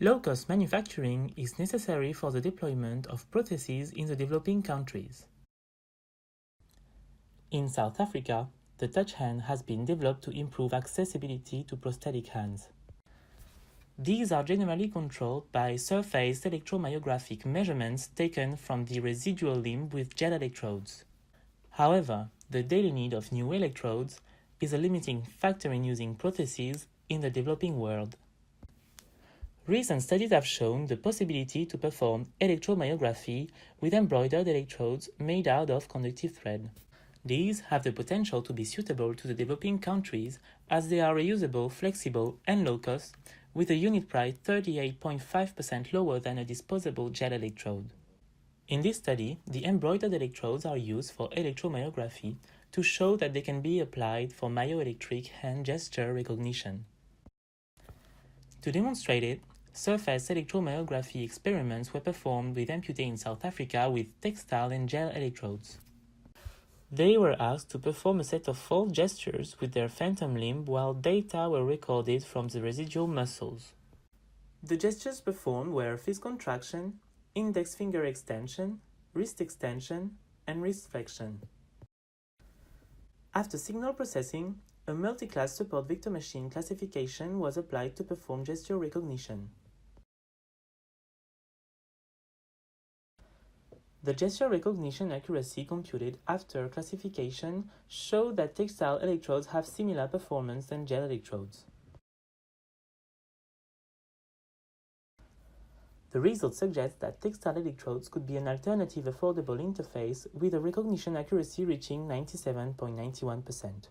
Low-cost manufacturing is necessary for the deployment of prostheses in the developing countries. In South Africa, the touch hand has been developed to improve accessibility to prosthetic hands. These are generally controlled by surface-electromyographic measurements taken from the residual limb with gel electrodes. However, the daily need of new electrodes is a limiting factor in using prostheses in the developing world. Recent studies have shown the possibility to perform electromyography with embroidered electrodes made out of conductive thread. These have the potential to be suitable to the developing countries as they are reusable, flexible, and low cost, with a unit price 38.5% lower than a disposable gel electrode. In this study, the embroidered electrodes are used for electromyography to show that they can be applied for myoelectric hand gesture recognition. To demonstrate it, surface electromyography experiments were performed with amputees in South Africa with textile and gel electrodes. They were asked to perform a set of false gestures with their phantom limb while data were recorded from the residual muscles. The gestures performed were fist contraction, index finger extension, wrist extension, and wrist flexion. After signal processing, a multi-class support vector machine classification was applied to perform gesture recognition. The gesture recognition accuracy computed after classification showed that textile electrodes have similar performance than gel electrodes. The results suggest that textile electrodes could be an alternative affordable interface with a recognition accuracy reaching 97.91%.